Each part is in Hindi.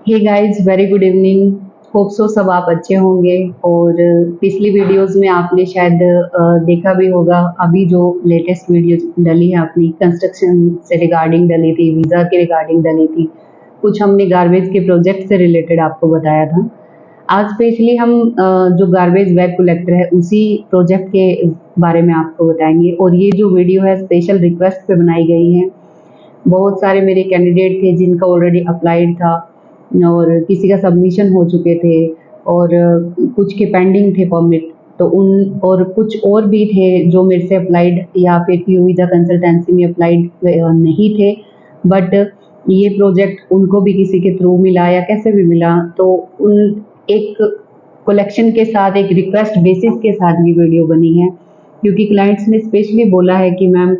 हे guys, very good evening. Hope so सब आप अच्छे होंगे। और पिछली वीडियोस में आपने शायद देखा भी होगा, अभी जो लेटेस्ट वीडियो डली है अपनी कंस्ट्रक्शन से रिगार्डिंग डली थी, वीज़ा के रिगार्डिंग डली थी, कुछ हमने गार्बेज के प्रोजेक्ट से रिलेटेड आपको बताया था। आज स्पेशली हम जो गार्बेज बैग कलेक्टर है उसी प्रोजेक्ट के बारे में आपको बताएंगे। और ये जो वीडियो है स्पेशल रिक्वेस्ट पे बनाई गई है। बहुत सारे मेरे कैंडिडेट थे जिनका ऑलरेडी अप्लाइड था और किसी का सबमिशन हो चुके थे और कुछ के पेंडिंग थे परमिट, तो उन और कुछ और भी थे जो मेरे से अप्लाइड या फिर क्यू वीज़ा कंसल्टेंसी में अप्लाइड नहीं थे, बट ये प्रोजेक्ट उनको भी किसी के थ्रू मिला या कैसे भी मिला, तो उन एक कलेक्शन के साथ एक रिक्वेस्ट बेसिस के साथ ये वीडियो बनी है। क्योंकि क्लाइंट्स ने स्पेशली बोला है कि मैम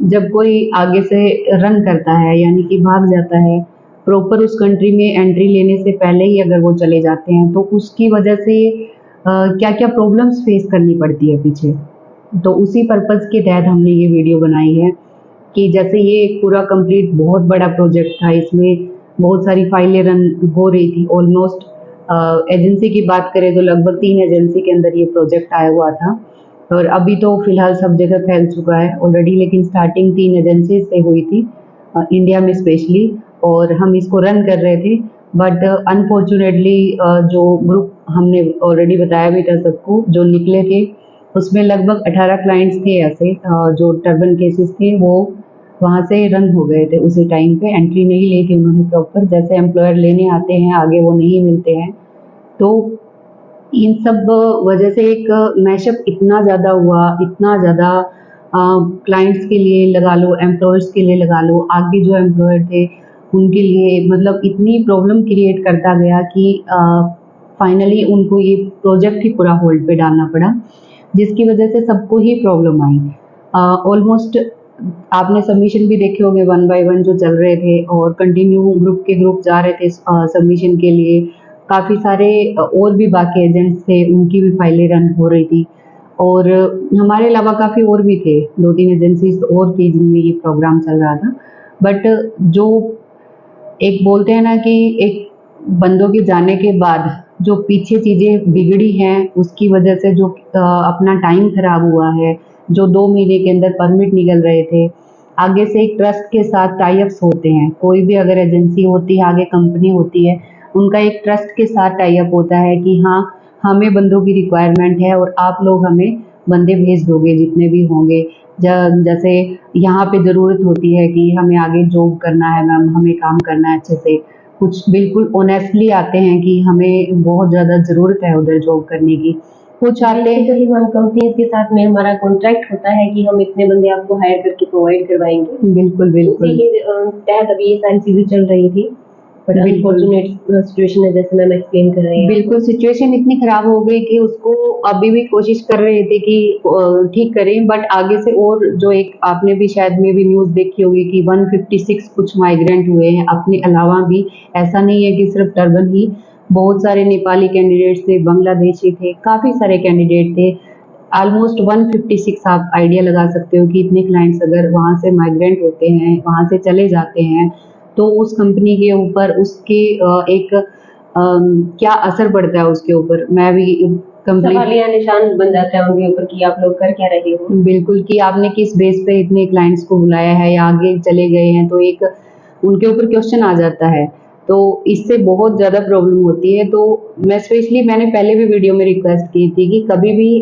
जब कोई आगे से रन करता है यानी कि भाग जाता है, प्रॉपर उस कंट्री में एंट्री लेने से पहले ही अगर वो चले जाते हैं तो उसकी वजह से क्या-क्या प्रॉब्लम्स फेस करनी पड़ती है पीछे। तो उसी पर्पज़ के तहत हमने ये वीडियो बनाई है कि जैसे ये एक पूरा कंप्लीट बहुत बड़ा प्रोजेक्ट था, इसमें बहुत सारी फाइलें रन हो रही थी। ऑलमोस्ट एजेंसी की बात करें तो लगभग 3 एजेंसी के अंदर ये प्रोजेक्ट आया हुआ था और अभी तो फिलहाल सब जगह फैल चुका है ऑलरेडी, लेकिन स्टार्टिंग 3 एजेंसी से हुई थी इंडिया में स्पेशली, और हम इसको रन कर रहे थे। बट अनफॉर्चुनेटली जो ग्रुप हमने ऑलरेडी बताया भी था सबको जो निकले थे, उसमें लगभग 18 क्लाइंट्स थे ऐसे जो टर्बन केसेस थे, वो वहाँ से रन हो गए थे उसी टाइम पे। एंट्री नहीं ली थी उन्होंने प्रॉपर, जैसे एम्प्लॉयर लेने आते हैं आगे वो नहीं मिलते हैं। तो इन सब वजह से एक मैशअप इतना ज़्यादा हुआ, इतना ज़्यादा क्लाइंट्स के लिए लगा लो, एम्प्लॉयर्स के लिए लगा लो, आगे जो एम्प्लॉयर थे उनके लिए, मतलब इतनी प्रॉब्लम क्रिएट करता गया कि फाइनली उनको ये प्रोजेक्ट ही पूरा होल्ड पे डालना पड़ा, जिसकी वजह से सबको ही प्रॉब्लम आई। ऑलमोस्ट आपने सबमिशन भी देखे होंगे 1 बाय 1 जो चल रहे थे और कंटिन्यू ग्रुप के ग्रुप जा रहे थे सबमिशन के लिए। काफ़ी सारे और भी बाकी एजेंट्स थे, उनकी भी फाइलें रन हो रही थी और हमारे अलावा काफ़ी और भी थे, 2-3 एजेंसीज और थी जिनमें ये प्रोग्राम चल रहा था। बट जो एक बोलते हैं ना कि एक बंदों के जाने के बाद जो पीछे चीज़ें बिगड़ी हैं उसकी वजह से जो अपना टाइम खराब हुआ है, जो 2 महीने के अंदर परमिट निकल रहे थे, आगे से एक ट्रस्ट के साथ टाई अप्स होते हैं। कोई भी अगर एजेंसी होती है, आगे कंपनी होती है, उनका एक ट्रस्ट के साथ टाई अप होता है कि हाँ, हमें बंदों की रिक्वायरमेंट है और आप लोग हमें बंदे भेज दोगे जितने भी होंगे। जैसे यहाँ पे ज़रूरत होती है कि हमें आगे जॉब करना है मैम, हमें काम करना है अच्छे से। कुछ बिल्कुल ऑनेस्टली आते हैं कि हमें बहुत ज़्यादा ज़रूरत है उधर जॉब करने की। कुछ आते हैं बेसिकली हम कंपनीज के साथ में हमारा कॉन्ट्रैक्ट होता है कि हम इतने बंदे आपको हायर करके प्रोवाइड करवाएंगे। बिल्कुल, बिल्कुल। उसी के तहत अभी ये सारी चीजें चल रही थी, बट अनफॉर्चुनेट सिचुएशन है जैसे मैम एक्सप्लेन कर रहे हैं। बिल्कुल, सिचुएशन इतनी खराब हो गई कि उसको अभी भी कोशिश कर रहे थे कि ठीक करें, बट आगे से और जो एक आपने भी शायद में भी न्यूज़ देखी होगी कि 156 कुछ माइग्रेंट हुए हैं अपने अलावा भी। ऐसा नहीं है कि सिर्फ टर्बन ही, बहुत सारे नेपाली कैंडिडेट्स थे, बांग्लादेशी थे, काफ़ी सारे कैंडिडेट थे। ऑलमोस्ट 156 आप आइडिया लगा सकते हो कि इतने क्लाइंट्स अगर वहाँ से माइग्रेंट होते हैं, वहाँ से चले जाते हैं, तो उस कंपनी के ऊपर उसके एक क्या असर पड़ता है उसके ऊपर। मैं भी सवालिया निशान बन जाता है उनके ऊपर कि आप लोग कर क्या रहे हो। बिल्कुल, कि आपने किस बेस पे इतने क्लाइंट्स को बुलाया है या आगे चले गए हैं, तो एक उनके ऊपर क्वेश्चन आ जाता है। तो इससे बहुत ज़्यादा प्रॉब्लम होती है। तो मैंने पहले भी वीडियो में रिक्वेस्ट की थी कि कभी भी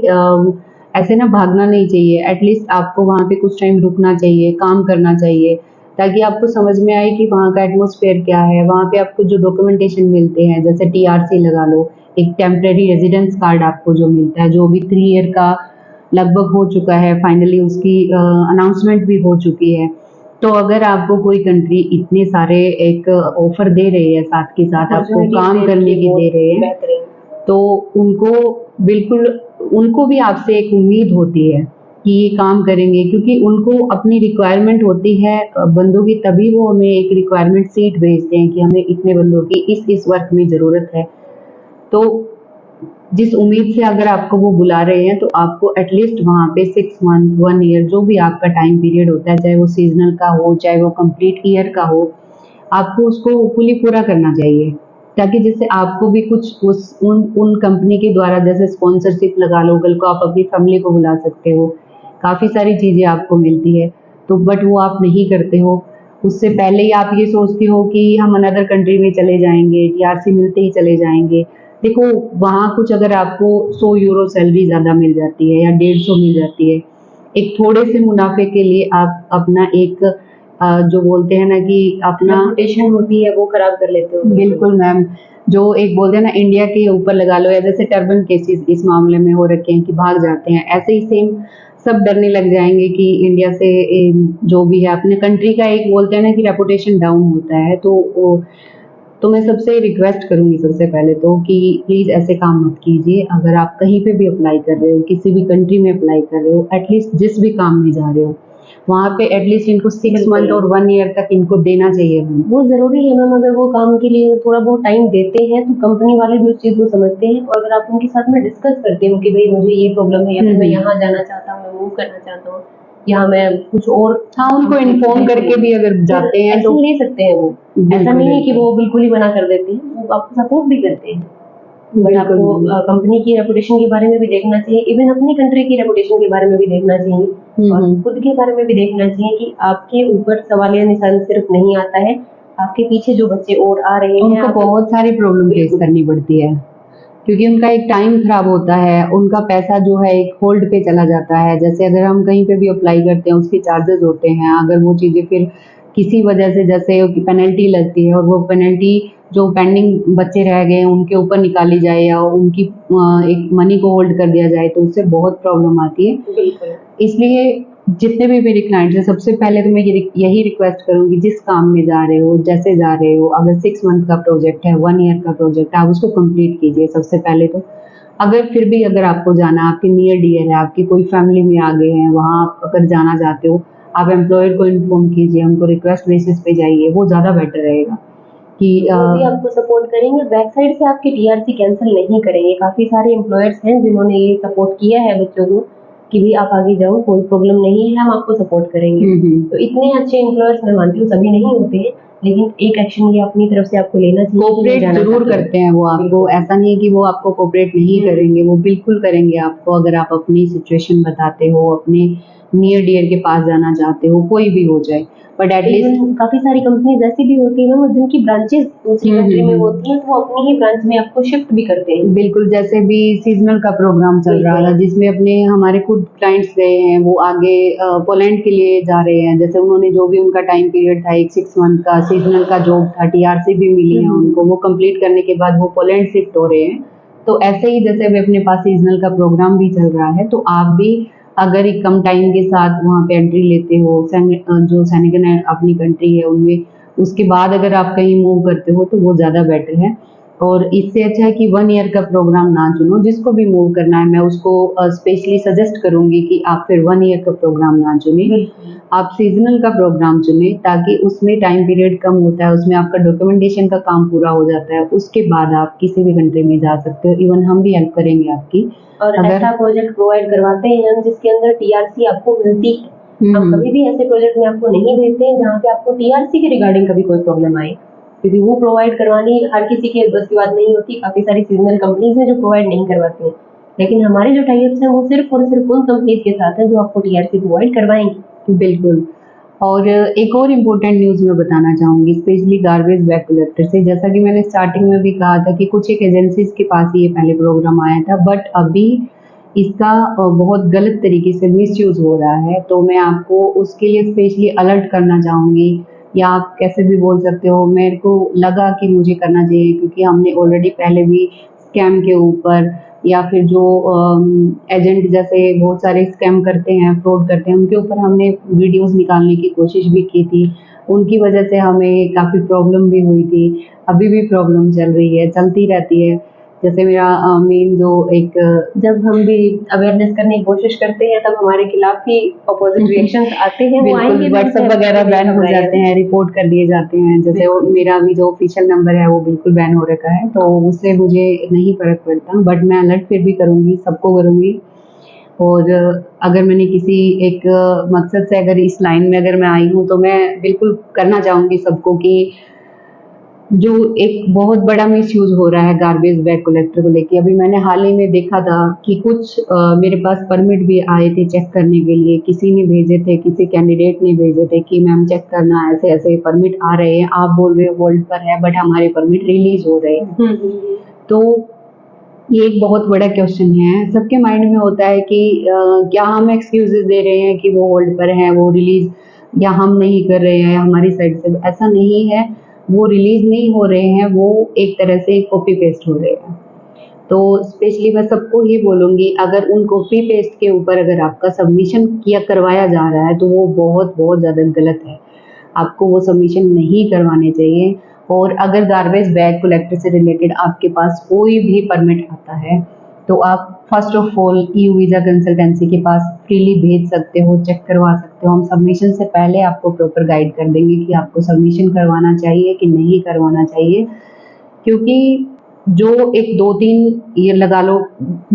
ऐसे ना भागना नहीं चाहिए। एटलीस्ट आपको वहाँ पे कुछ टाइम रुकना चाहिए, काम करना चाहिए, ताकि आपको समझ में आए कि वहाँ का एटमॉस्फेयर क्या है। वहाँ पे आपको जो डॉक्यूमेंटेशन मिलते हैं, जैसे टीआरसी लगा लो, एक टेम्परेरी रेजिडेंस कार्ड आपको जो मिलता है, जो भी 3 ईयर का लगभग हो चुका है, फाइनली उसकी अनाउंसमेंट भी हो चुकी है। तो अगर आपको कोई कंट्री इतने सारे एक ऑफर दे रही है, साथ के साथ आपको काम करने की दे रहे हैं, तो उनको बिल्कुल, उनको भी आपसे एक उम्मीद होती है कि ये काम करेंगे, क्योंकि उनको अपनी रिक्वायरमेंट होती है बंदों की, तभी वो हमें एक रिक्वायरमेंट शीट भेजते हैं कि हमें इतने बंदों की इस वर्क में ज़रूरत है। तो जिस उम्मीद से अगर आपको वो बुला रहे हैं, तो आपको एटलीस्ट वहाँ पे 6 मंथ, 1 ईयर जो भी आपका टाइम पीरियड होता है, चाहे वो सीज़नल का हो, चाहे वो कंप्लीट ईयर का हो, आपको उसको फुली पूरा करना चाहिए, ताकि जिससे आपको भी कुछ उन कंपनी के द्वारा जैसे स्पॉन्सरशिप लगा लो, कल को आप अपनी फैमिली को बुला सकते हो, काफ़ी सारी चीज़ें आपको मिलती है। तो बट वो आप नहीं करते हो। उससे पहले ही आप ये सोचते हो कि हम अनदर कंट्री में चले जाएँगे, टीआरसी मिलते ही चले जाएँगे। देखो, वहाँ कुछ अगर आपको 100 यूरो सैलरी ज़्यादा मिल जाती है या 150 मिल जाती है, एक थोड़े से मुनाफे के लिए आप अपना एक जो बोलते हैं ना कि अपना रेपुटेशन होती है वो खराब कर लेते हो। बिल्कुल मैम, जो एक बोलते हैं ना इंडिया के ऊपर लगा लो, या जैसे टर्बन केसेस इस मामले में हो रखे हैं कि भाग जाते हैं, ऐसे ही सेम सब डरने लग जाएंगे कि इंडिया से जो भी है अपने कंट्री का एक बोलते हैं ना कि रेपुटेशन डाउन होता है। तो मैं सबसे रिक्वेस्ट करूंगी सबसे पहले तो कि प्लीज़ ऐसे काम मत कीजिए। अगर आप कहीं पे भी अप्लाई कर रहे हो, किसी भी कंट्री में अप्लाई कर रहे हो, एटलीस्ट जिस भी काम में जा रहे हो वहाँ पे एटलीस्ट इनको 6 मंथ और 1 ईयर तक इनको देना चाहिए मैम। वो ज़रूरी है मैम, अगर वो काम के लिए थोड़ा बहुत टाइम देते हैं तो कंपनी वाले भी उस चीज़ को समझते हैं, और अगर आप उनके साथ में डिस्कस करते हो कि भाई मुझे ये प्रॉब्लम है, या फिर मैं यहाँ जाना चाहता हूँ, मैं मूव करना चाहता हूँ, या मैं कुछ और, हाँ, उनको इन्फॉर्म करके भी अगर जाते हैं तो एक्शन ले सकते हैं वो। ऐसा नहीं है कि वो बिल्कुल ही मना कर देते हैं, वो आपको सपोर्ट भी करते हैं। बट आपको कंपनी की रेपुटेशन के बारे में भी देखना चाहिए, इवन अपनी कंट्री की रेपुटेशन के बारे में भी देखना चाहिए, और खुद के बारे में भी देखना चाहिए कि आपके ऊपर सवालिया निशान सिर्फ नहीं आता है, आपके पीछे जो बच्चे और आ रहे हैं उनको बहुत सारी प्रॉब्लम फेस करनी पड़ती है, क्योंकि उनका एक टाइम खराब होता है, उनका पैसा जो है एक होल्ड पे चला जाता है। जैसे अगर हम कहीं पे भी अप्लाई करते हैं उसके चार्जेस होते हैं, अगर वो चीज़ें फिर किसी वजह से जैसे पेनल्टी लगती है और वो पेनल्टी जो पेंडिंग बच्चे रह गए हैं उनके ऊपर निकाली जाए या उनकी एक मनी को होल्ड कर दिया जाए तो उससे बहुत प्रॉब्लम आती है। बिल्कुल। इसलिए जितने भी मेरे क्लाइंट्स हैं सबसे पहले तो मैं यही रिक्वेस्ट करूँगी, जिस काम में जा रहे हो, जैसे जा रहे हो, अगर 6 मंथ का प्रोजेक्ट है, 1 ईयर का प्रोजेक्ट है, आप उसको कंप्लीट कीजिए सबसे पहले तो। अगर फिर भी अगर आपको जाना, आपके नियर डियर है, आपकी कोई फैमिली में आ गए हैं, वहाँ आप अगर जाना चाहते हो, आप एम्प्लॉयर को इन्फॉर्म कीजिए, उनको रिक्वेस्ट बेसिस पे जाइए, वो ज़्यादा बेटर रहेगा कि वो भी आपको सपोर्ट करेंगे, बैक साइड से आपकी टीआरसी कैंसिल नहीं करेंगे। काफ़ी सारे एम्प्लॉयर्स हैं जिन्होंने ये सपोर्ट किया है बच्चों को कि भी आप आगे जाओ, कोई प्रॉब्लम नहीं है, हम आपको सपोर्ट करेंगे। तो इतने अच्छे एम्प्लॉयर्स मैं मानती हूँ सभी नहीं होते हैं, लेकिन एक एक्शन ये अपनी तरफ से आपको लेना चाहिए। कोऑपरेट जरूर करते हैं वो आपको, ऐसा नहीं है कि वो आपको कोऑपरेट नहीं करेंगे, वो बिल्कुल करेंगे आपको। अगर आप अपनी सिचुएशन बताते हो, अपने नियर डियर के पास जाना चाहते हो, कोई भी हो जाए, बट एटलीस्ट काफ़ी सारी कंपनीज ऐसी भी होती है मैम जिनकी ब्रांचेस दूसरी कंट्री में होती हैं, तो वो अपनी ही ब्रांच में आपको शिफ्ट भी करते हैं। बिल्कुल, जैसे भी सीजनल का प्रोग्राम चल रहा था जिसमें अपने हमारे खुद क्लाइंट्स गए हैं, वो आगे पोलैंड के लिए जा रहे हैं। जैसे उन्होंने जो भी उनका टाइम पीरियड था, एक 6 मंथ का सीजनल का जॉब था, टीआरसी भी मिली है उनको, वो कंप्लीट करने के बाद वो पोलैंड शिफ्ट हो रहे हैं। तो ऐसे ही जैसे अभी अपने पास सीजनल का प्रोग्राम भी चल रहा है, तो आप भी अगर एक कम टाइम के साथ वहाँ पे एंट्री लेते हो, जो सैनिकन अपनी कंट्री है उनमें, उसके बाद अगर आप कहीं मूव करते हो तो वो ज़्यादा बेटर है। और इससे अच्छा है कि 1 ईयर का प्रोग्राम ना चुनो। जिसको भी मूव करना है मैं उसको स्पेशली सजेस्ट करूँगी कि आप फिर 1 ईयर का प्रोग्राम ना चुनें, आप सीज़नल का प्रोग्राम चुनें, ताकि उसमें टाइम पीरियड कम होता है, उसमें आपका डॉक्यूमेंटेशन का काम पूरा हो जाता है, उसके बाद आप किसी भी कंट्री में जा सकते हो। इवन हम भी हेल्प करेंगे आपकी। और ऐसा प्रोजेक्ट प्रोवाइड करवाते हैं हम जिसके अंदर टीआरसी आपको मिलती है। हम कभी भी ऐसे प्रोजेक्ट में आपको नहीं भेजते हैं जहाँ पे आपको टीआरसी के रिगार्डिंग कभी कोई प्रॉब्लम आए, क्योंकि वो प्रोवाइड करवानी हर किसी के बस की बात नहीं होती। काफ़ी सारी सीजनल कंपनीज हैं जो प्रोवाइड नहीं करवाती हैं, लेकिन हमारे जो टाइप्स हैं वो सिर्फ और सिर्फ उन कंपनीज के साथ हैं जो आपको टीआरसी प्रोवाइड करवाएंगी। बिल्कुल। और एक और इम्पोर्टेंट न्यूज़ मैं बताना चाहूँगी, स्पेशली गार्बेज बैग कलेक्टर से। जैसा कि मैंने स्टार्टिंग में भी कहा था कि कुछ एक एजेंसीज़ के पास ही ये पहले प्रोग्राम आया था, बट अभी इसका बहुत गलत तरीके से मिसयूज़ हो रहा है। तो मैं आपको उसके लिए स्पेशली अलर्ट करना चाहूँगी, या आप कैसे भी बोल सकते हो। मेरे को लगा कि मुझे करना चाहिए क्योंकि हमने ऑलरेडी पहले भी स्कैम के ऊपर, या फिर जो एजेंट जैसे बहुत सारे स्कैम करते हैं, फ्रॉड करते हैं, उनके ऊपर हमने वीडियोस निकालने की कोशिश भी की थी। उनकी वजह से हमें काफ़ी प्रॉब्लम भी हुई थी, अभी भी प्रॉब्लम चल रही है, चलती रहती है। जैसे मेरा मेन जो एक जब हम भी अवेयरनेस करने की कोशिश करते हैं तब हमारे खिलाफ ही अपोजिट रिएक्शंस आते हैं। बिल्कुल, व्हाट्सएप वगैरह बैन हो जाते हैं, रिपोर्ट कर दिए जाते हैं। जैसे मेरा भी जो ऑफिशियल नंबर है वो बिल्कुल बैन हो रखा है, तो उससे मुझे नहीं फ़र्क पड़ता, बट मैं अलर्ट फिर भी करूँगी, सबको करूँगी। और अगर मैंने किसी एक मकसद से अगर इस लाइन में अगर मैं आई हूँ, तो मैं बिल्कुल करना चाहूँगी सबको कि जो एक बहुत बड़ा मिसयूज हो रहा है गार्बेज बैग कलेक्टर को लेके। अभी मैंने हाल ही में देखा था कि कुछ मेरे पास परमिट भी आए थे चेक करने के लिए, किसी ने भेजे थे, किसी कैंडिडेट ने भेजे थे कि मैम चेक करना, ऐसे ऐसे परमिट आ रहे हैं, आप बोल रहे हो होल्ड पर है बट हमारे परमिट रिलीज हो रहे हैं। तो ये एक बहुत बड़ा क्वेश्चन है, सबके माइंड में होता है कि क्या हम एक्सक्यूजेस दे रहे हैं कि वो होल्ड पर है, वो रिलीज या हम नहीं कर रहे हैं हमारी साइड से। ऐसा नहीं है, वो रिलीज नहीं हो रहे हैं, वो एक तरह से कॉपी पेस्ट हो रहे हैं। तो स्पेशली मैं सबको ये बोलूँगी, अगर उन कॉपी पेस्ट के ऊपर अगर आपका सबमिशन किया करवाया जा रहा है तो वो बहुत बहुत ज़्यादा गलत है। आपको वो सबमिशन नहीं करवाने चाहिए। और अगर गार्बेज बैग कलेक्टर से रिलेटेड आपके पास कोई भी परमिट आता है तो आप first of all EU visa consultancy के पास फ्रीली भेज सकते हो, चेक करवा सकते हो। हम सबमिशन से पहले आपको प्रॉपर गाइड कर देंगे कि आपको सबमिशन करवाना चाहिए कि नहीं करवाना चाहिए। क्योंकि जो एक 2-3 ये लगा लो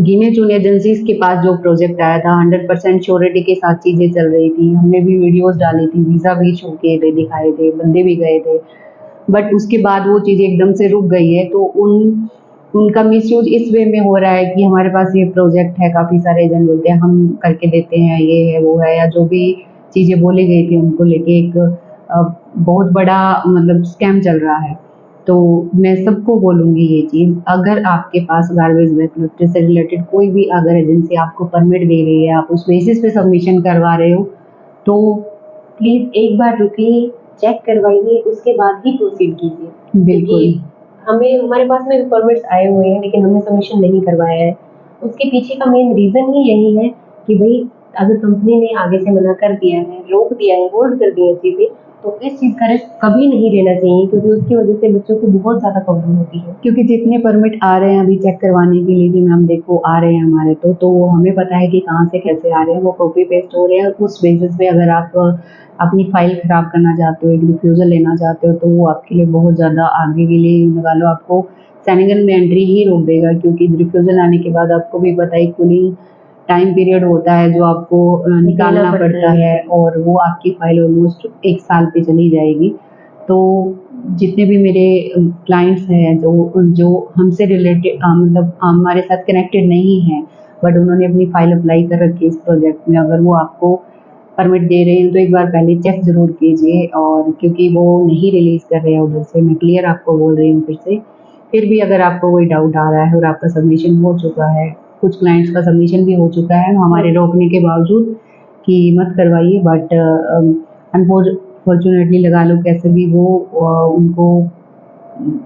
गिने चुने एजेंसीज के पास जो प्रोजेक्ट आया था 100% श्योरिटी के साथ चीज़ें चल रही थी, हमने भी वीडियोस डाली थी, वीज़ा भी शो किए थे, दिखाए थे, बंदे भी गए थे, बट उसके बाद वो चीज़ें एकदम से रुक गई है। तो उनका मिसयूज इस वे में हो रहा है कि हमारे पास ये प्रोजेक्ट है, काफ़ी सारे एजेंट बोलते हैं हम करके देते हैं, ये है वो है, या जो भी चीज़ें बोली गई थी उनको लेके एक बहुत बड़ा मतलब स्कैम चल रहा है। तो मैं सबको बोलूँगी ये चीज़, अगर आपके पास गार्बेज बैग कलेक्टर से रिलेटेड कोई भी अगर एजेंसी आपको परमिट दे रही है, आप उस बेसिस पे सबमिशन करवा रहे हो, तो प्लीज एक बार रुकिए, चेक करवाइए, उसके बाद ही प्रोसीड कीजिए। बिल्कुल हमें हमारे पास में परमिट्स आए हुए हैं लेकिन हमने सबमिशन नहीं करवाया है। उसके पीछे का मेन रीजन ही यही है कि भाई अगर कंपनी ने आगे से मना कर दिया है, रोक दिया है, होल्ड कर दी है चीजें, तो इस चीज का रिस्क कभी नहीं लेना चाहिए, क्योंकि उसकी वजह से बच्चों को बहुत ज्यादा प्रॉब्लम होती है। क्योंकि जितने परमिट आ रहे हैं अभी चेक करवाने के लिए कि मैम देखो आ रहे हैं हमारे, तो वो हमें पता है कि कहाँ से कैसे आ रहे हैं, वो कॉपी पेस्ट हो रहे हैं। उस बेसिस पे अगर आप अपनी फाइल खराब करना चाहते हो, एक रिफ्यूजल लेना चाहते हो, तो वो आपके लिए बहुत ज़्यादा आगे के लिए लगा लो आपको सेनेगल में एंट्री ही रोक देगा। क्योंकि रिफ्यूजल आने के बाद आपको भी पता है कूलिंग टाइम पीरियड होता है जो आपको निकालना पड़ता है, और वो आपकी फाइल ऑलमोस्ट 1 साल पे चली जाएगी। तो जितने भी मेरे क्लाइंट्स हैं जो हमसे रिलेटेड मतलब हमारे साथ कनेक्टेड नहीं हैं, बट उन्होंने अपनी फाइल अप्लाई कर रखी है इस प्रोजेक्ट में, अगर वो आपको परमिट दे रहे हैं तो एक बार पहले चेक ज़रूर कीजिए। और क्योंकि वो नहीं रिलीज़ कर रहे हैं उधर से, मैं क्लियर आपको बोल रही हूँ फिर से। फिर भी अगर आपको कोई डाउट आ रहा है और आपका सबमिशन हो चुका है, कुछ क्लाइंट्स का सबमिशन भी हो चुका है हमारे रोकने के बावजूद कि मत करवाइए, बट अनफॉर्चुनेटली लगा लो कैसे भी वो उनको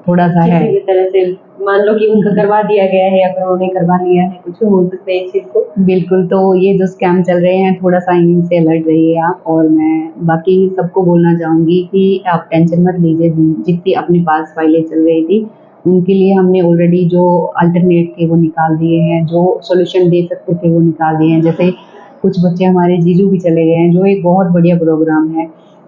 थोड़ा सा है किसी भी तरह से मान लो कि उनका करवा दिया गया है या फिर उन्होंने करवा लिया है, कुछ हो सकता है इस चीज को। बिल्कुल। तो ये जो स्कैम चल रहे हैं थोड़ा सा इनसे अलर्ट रहिए आप। और मैं बाकी सबको बोलना चाहूँगी कि आप टेंशन मत लीजिए, जितनी अपने पास फाइलें चल रही थी उनके लिए हमने ऑलरेडी जो अल्टरनेट थे वो निकाल दिए हैं, जो सॉल्यूशन दे सकते थे वो निकाल दिए हैं। जैसे कुछ बच्चे हमारे जीजू भी चले गए हैं, जो एक बहुत बढ़िया प्रोग्राम है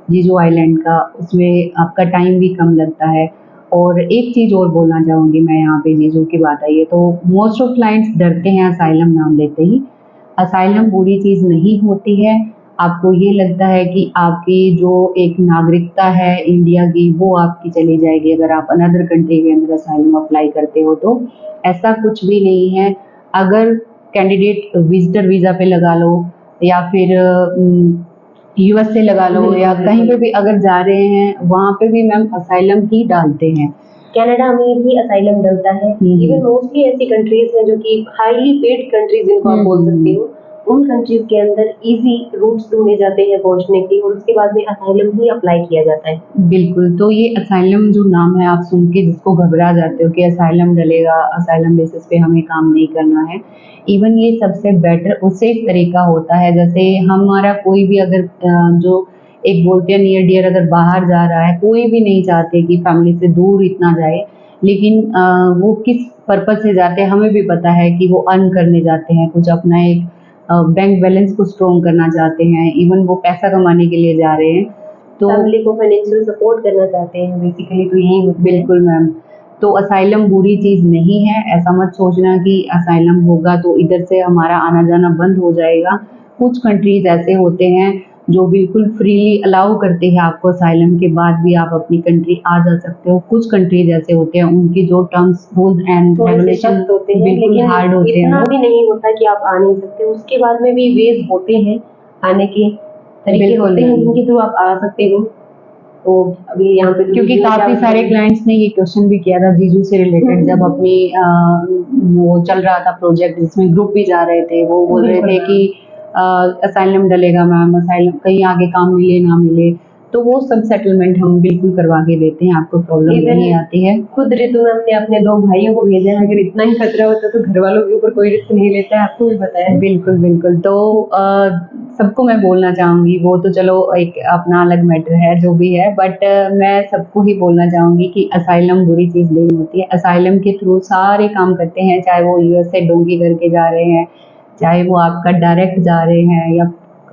जीजू आइलैंड का, उसमें आपका टाइम भी कम लगता है। और एक चीज़ और बोलना चाहूँगी मैं यहाँ पे, जीजू की बात आई है तो मोस्ट ऑफ क्लाइंट्स डरते हैं असाइलम नाम लेते ही। असाइलम बुरी चीज़ नहीं होती है। आपको ये लगता है कि आपकी जो एक नागरिकता है इंडिया की वो आपकी चली जाएगी अगर आप अनदर कंट्री के अंदर असाइलम अप्लाई करते हो, तो ऐसा कुछ भी नहीं है। अगर कैंडिडेट विजिटर वीज़ा पे लगा लो या फिर यूएस से लगा लो या कहीं पे भी अगर जा रहे हैं वहाँ पे भी मैम असाइलम ही डालते हैं। कनाडा में भी असाइलम डलता है। इवन मोस्टली ऐसी कंट्रीज हैं जो कि हाईली पेड कंट्रीज जिनको आप बोल सकते हो, उन कंट्रीज के अंदर इजी रूट्स ढूंढे जाते हैं पहुंचने के, और उसके बाद में असाइलम ही अप्लाई किया जाता है। बिल्कुल। तो ये असाइलम जो नाम है आप सुन के जिसको घबरा जाते हो कि असाइलम डलेगा, असाइलम बेसिस पे हमें काम नहीं करना है, इवन ये सबसे बेटर उससे एक तरीका होता है। जैसे हमारा कोई भी अगर जो एक बोलते हैं नियर डियर अगर बाहर जा रहा है, कोई भी नहीं चाहते कि फैमिली से दूर इतना जाए, लेकिन वो किस पर्पज से जाते हैं हमें भी पता है कि वो अर्न करने जाते हैं, कुछ अपना एक बैंक बैलेंस को स्ट्रॉन्ग करना चाहते हैं, इवन वो पैसा कमाने के लिए जा रहे हैं, तो फैमिली को फाइनेंशियल सपोर्ट करना चाहते हैं बेसिकली, तो यही होता है। बिल्कुल मैम। तो असाइलम बुरी चीज़ नहीं है, ऐसा मत सोचना कि असाइलम होगा तो इधर से हमारा आना जाना बंद हो जाएगा। कुछ कंट्रीज ऐसे होते हैं जो बिल्कुल फ्रीली अलाउ करते हैं आपको असाइलम के बाद भी आप अपनी कंट्री आ जा सकते हो। कुछ कंट्रीज ऐसे होते हैं उनकी जो टर्म्स रूल्स एंड थोड़े से रेगुलेशन सख्त होते हैं, बिल्कुल लेकिन हार्ड होते हैं इतना वो। भी नहीं होता कि आप आ नहीं सकते, उसके बाद में भी वेज होते हैं आने के तरीके बिल्कुल होते हैं मैम। जिनके थ्रू आप आ सकते हो। तो अभी यहाँ पे क्योंकि वीडियो काफी क्या सारे क्लाइंट्स ने ये क्वेश्चन भी किया था जीजू से रिलेटेड, जब अपनी वो चल रहा था प्रोजेक्ट जिसमें ग्रुप भी जा रहे थे, वो बोल रहे बिल्कुल थे मैम। कि असाइलम डलेगा मैम, असाइलम कहीं आगे काम मिले ना मिले, तो वो सब सेटलमेंट हम बिल्कुल करवा के देते हैं, आपको प्रॉब्लम इवन नहीं आती है। खुद ऋतु मैम ने अपने 2 भाइयों को भेजा है, अगर इतना ही खतरा होता तो घर वालों के ऊपर कोई रिस्क नहीं लेता है, आपको भी पता है। बिल्कुल बिल्कुल। तो सबको मैं बोलना चाहूँगी, वो तो चलो एक अपना अलग मैटर है जो भी है, बट मैं सबको ही बोलना चाहूँगी कि असाइलम बुरी चीज़ नहीं होती है। असाइलम के थ्रू सारे काम करते हैं, चाहे वो यूएसए डोंकी करके जा रहे हैं, चाहे वो आपका डायरेक्ट जा रहे हैं या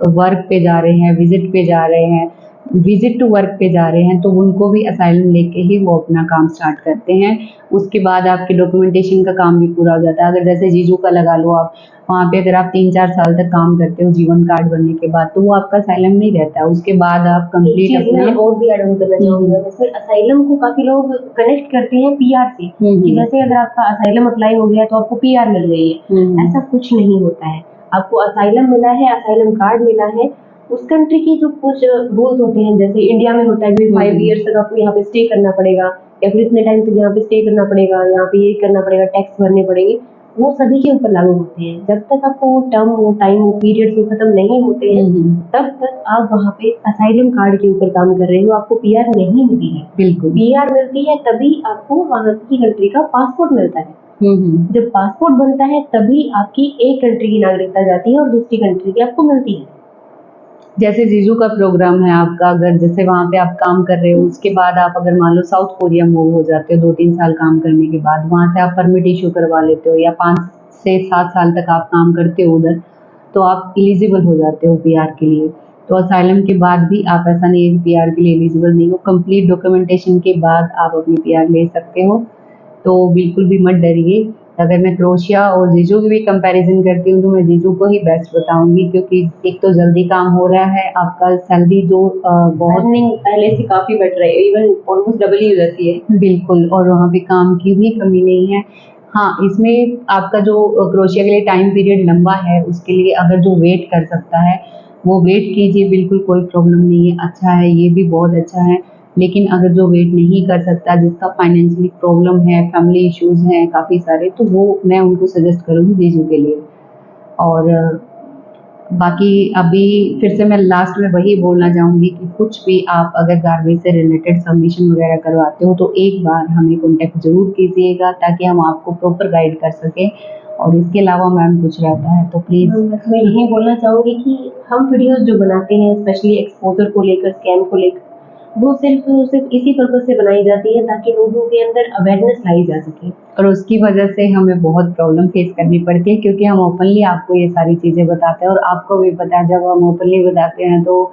वर्क पे जा रहे हैं, विजिट पे जा रहे हैं, विजिट टू वर्क पे जा रहे हैं, तो उनको भी असाइलम लेके ही वो अपना काम स्टार्ट करते हैं। उसके बाद आपके डॉक्यूमेंटेशन का काम भी पूरा हो जाता है। अगर जैसे जीजू का लगा लो आप, वहाँ पे अगर आप 3-4 साल तक काम करते हो जीवन कार्ड बनने के बाद, तो वो आपका असाइलम नहीं रहता है। उसके बाद आप एक कंप्लीट चीज मैं अपना और भी ऐड ऑन करना चाहूंगी मैम, इसमें असाइलम को काफी लोग कनेक्ट करते हैं पीआर से, कि जैसे अगर आपका असाइलम अप्लाई हो गया तो आपको पीआर मिल गई है। ऐसा कुछ नहीं होता है। आपको असाइलम मिला है, असाइलम कार्ड मिला है, उस कंट्री की जो कुछ रूल्स होते हैं, जैसे इंडिया में होता है कि 5 ईयर्स तक आपको यहाँ पे स्टे करना पड़ेगा, या फिर इतने टाइम तक यहाँ पे स्टे करना पड़ेगा, यहाँ पे ये करना पड़ेगा, टैक्स भरने पड़ेंगे, वो सभी के ऊपर लागू होते हैं। जब तक आपको वो टर्म, वो टाइम, वो पीरियड्स वो खत्म नहीं होते हैं, तब तक आप वहाँ पे असाइलम कार्ड के ऊपर काम कर रहे हो, आपको पीआर नहीं मिली है। बिल्कुल पीआर मिलती है तभी आपको वहाँ की कंट्री का पासपोर्ट मिलता है। जब पासपोर्ट बनता है तभी आपकी एक कंट्री की नागरिकता जाती है और दूसरी कंट्री की आपको मिलती है। जैसे जीजू का प्रोग्राम है आपका, अगर जैसे वहाँ पे आप काम कर रहे हो, उसके बाद आप अगर मान लो साउथ कोरिया मूव हो जाते हो 2-3 साल काम करने के बाद, वहाँ से आप परमिट इशू करवा लेते हो या 5 से 7 साल तक आप काम करते हो उधर, तो आप एलिजिबल हो जाते हो पीआर के लिए। तो असाइलम के बाद भी आप, ऐसा नहीं है कि पीआर के लिए एलिजिबल नहीं हो, कंप्लीट डॉक्यूमेंटेशन के बाद आप अपनी पीआर ले सकते हो। तो बिल्कुल भी मत डरिए। अगर मैं क्रोशिया और जीजू की भी कंपैरिजन करती हूँ तो मैं जीजू को ही बेस्ट बताऊँगी, क्योंकि एक तो जल्दी काम हो रहा है, आपका सैलरी जो बहुत अर्निंग पहले से काफी बेटर है, इवन ऑलमोस्ट डबल ही हो जाती है। बिल्कुल, और वहाँ पे काम की भी कमी नहीं है। हाँ, इसमें आपका जो क्रोशिया के लिए टाइम पीरियड लंबा है, उसके लिए अगर जो वेट कर सकता है, वो वेट कीजिए, बिल्कुल कोई प्रॉब्लम नहीं है, अच्छा है, ये भी बहुत अच्छा है। लेकिन अगर जो वेट नहीं कर सकता, जिसका फाइनेंशियली प्रॉब्लम है, फैमिली इश्यूज़ हैं काफ़ी सारे, तो वो मैं उनको सजेस्ट करूँगी जीजू के लिए। और बाकी अभी फिर से मैं लास्ट में वही बोलना चाहूँगी कि कुछ भी आप अगर गारबेज से रिलेटेड सबमिशन वगैरह करवाते हो तो एक बार हमें कॉन्टैक्ट ज़रूर कीजिएगा, ताकि हम आपको प्रॉपर गाइड कर सकें। और इसके अलावा मैम कुछ रहता है तो प्लीज़। मैं यही बोलना चाहूंगी कि हम वीडियोस जो बनाते हैं, स्पेशली एक्सपोजर को लेकर, स्कैम को लेकर, वो सिर्फ इसी पर्पज से बनाई जाती है ताकि लोगों के अंदर अवेयरनेस लाई जा सके। और उसकी वजह से हमें बहुत प्रॉब्लम फेस करनी पड़ती है, क्योंकि हम ओपनली आपको ये सारी चीज़ें बताते हैं और आपको भी पता है, जब हम ओपनली बताते हैं तो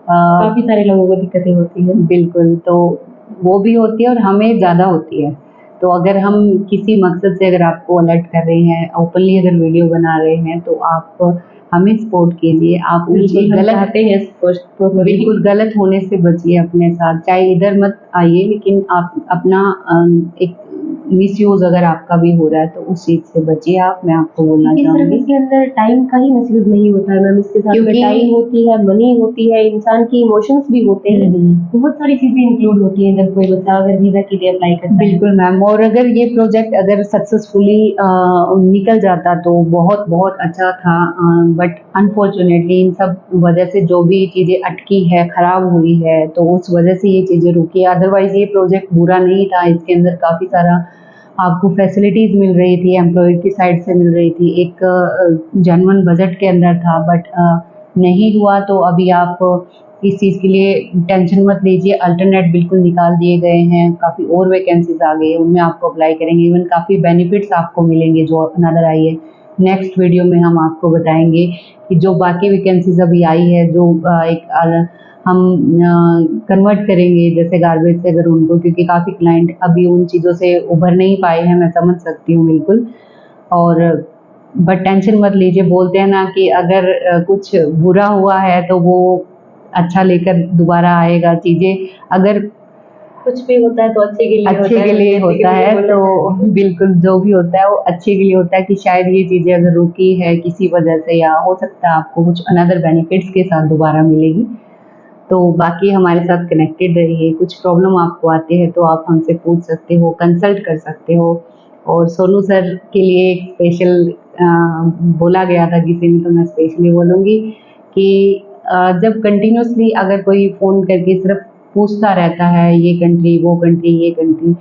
काफी सारे लोगों को दिक्कतें होती हैं। बिल्कुल, तो वो भी होती है और हमें ज़्यादा होती है। तो अगर हम किसी मकसद से अगर आपको अलर्ट कर रहे हैं, ओपनली अगर वीडियो बना रहे हैं, तो आप हमें सपोर्ट कीजिए। आप उनसे हम गलत चाहते हैं बिल्कुल गलत होने से बचिए अपने साथ, चाहे इधर मत आइए, लेकिन आप अपना एक मिसयूज़ अगर आपका भी हो रहा है तो उस चीज़ से बचिए आप, मैं आपको बोलना सिर्फ चाहूँगी। इसके अंदर टाइम का ही मिसयूज नहीं होता है मैम, इसके साथ में क्योंकि टाइम होती है, मनी होती है, इंसान की इमोशंस भी होते हैं, बहुत सारी चीजें इंक्लूड होती हैं जब कोई बच्चा अगर वीजा के लिए अप्लाई करता है। बिल्कुल मैम, और अगर ये प्रोजेक्ट अगर सक्सेसफुली निकल जाता तो बहुत बहुत अच्छा था, बट अनफॉर्चुनेटली इन सब वजह से जो भी चीज़ें अटकी है, ख़राब हुई है, तो उस वजह से ये चीज़ें रुकी है। अदरवाइज़ ये प्रोजेक्ट बुरा नहीं था, इसके अंदर काफ़ी सारा आपको फैसिलिटीज़ मिल रही थी, एम्प्लॉयर की साइड से मिल रही थी, एक जेन्युइन बजट के अंदर था, बट नहीं हुआ। तो अभी आप इस चीज़ के लिए टेंशन मत लीजिए, अल्टरनेट बिल्कुल निकाल दिए गए हैं, काफ़ी और वैकेंसीज़ आ गई है, उनमें आपको अप्लाई करेंगे, इवन काफ़ी बेनिफिट्स आपको मिलेंगे जो अनदर आई है। नेक्स्ट वीडियो में हम आपको बताएँगे कि जो बाकी वैकेंसीज़ अभी आई है, जो हम कन्वर्ट करेंगे जैसे गार्बेज से अगर उनको, क्योंकि काफ़ी क्लाइंट अभी उन चीज़ों से उभर नहीं पाए हैं, मैं समझ सकती हूँ बिल्कुल। और बट टेंशन मत लीजिए, बोलते हैं ना कि अगर कुछ बुरा हुआ है तो वो अच्छा लेकर दोबारा आएगा। चीज़ें अगर कुछ भी होता है तो अच्छे के लिए होता है तो बिल्कुल जो भी होता है वो अच्छे के लिए होता है, कि शायद ये चीज़ें अगर रुकी है किसी वजह से, या हो सकता है आपको कुछ अनदर बेनिफिट्स के साथ दोबारा मिलेगी। तो बाकी हमारे साथ कनेक्टेड रहिए। कुछ प्रॉब्लम आपको आती है तो आप हमसे पूछ सकते हो, कंसल्ट कर सकते हो। और सोनू सर के लिए एक स्पेशल बोला गया था किसी ने, तो मैं स्पेशली बोलूँगी कि जब कंटिन्यूअसली अगर कोई फ़ोन करके सिर्फ पूछता रहता है ये कंट्री, वो कंट्री, ये कंट्री,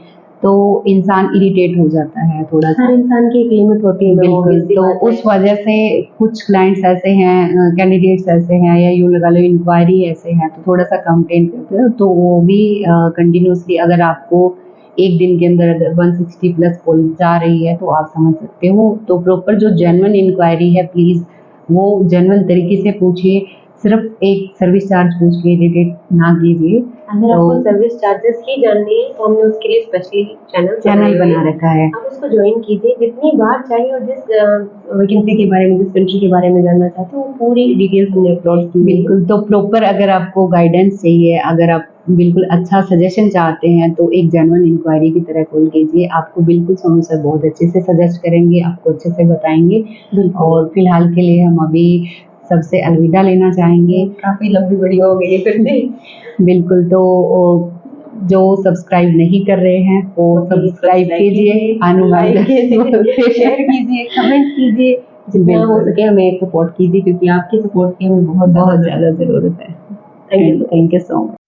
तो इंसान इरिटेट हो जाता है थोड़ा सा। हर इंसान की एक लिमिट होती है। बिल्कुल, तो उस वजह से कुछ क्लाइंट्स ऐसे हैं, कैंडिडेट्स ऐसे हैं, या यूँ लगा लो इंक्वायरी ऐसे हैं, तो थोड़ा सा कंप्लेन करते हैं, तो वो भी कंटिन्यूअसली अगर आपको एक दिन के अंदर अगर 160 प्लस कॉल जा रही है तो आप समझ सकते हो। तो प्रॉपर जो जेन्युइन इंक्वायरी है, प्लीज़ वो जेन्युइन तरीके से पूछिए, सिर्फ एक सर्विस चार्ज पूछ के इरिटेट ना कीजिए। अगर आपको सर्विस चार्जेस ही जाननी है तो हमने उसके लिए स्पेशली चैनल बना रखा है, आप उसको ज्वाइन कीजिए। जितनी बार चाहिए और जिस वैकेंसी के बारे में, जिस कंट्री के बारे में जानना चाहते हो, वो पूरी डिटेल्स हमने अपलोड की। बिल्कुल, तो प्रॉपर अगर आपको गाइडेंस चाहिए, अगर आप बिल्कुल अच्छा सजेशन चाहते हैं, तो एक जेन्युइन इंक्वायरी की तरह कॉल कीजिए। आपको बिल्कुल सोनू सर बहुत अच्छे से सजेस्ट करेंगे, आपको अच्छे से बताएंगे। और फिलहाल के लिए हम अभी सबसे अलविदा लेना चाहेंगे। काफ़ी लंबी वीडियो हो गई है फिर से। बिल्कुल, तो जो सब्सक्राइब नहीं कर रहे हैं वो सब्सक्राइब कीजिए, शेयर कीजिए, कमेंट कीजिए, जितना हो सके हमें सपोर्ट कीजिए, क्योंकि आपके सपोर्ट की हमें बहुत ज़्यादा ज़रूरत है। Thank you so much.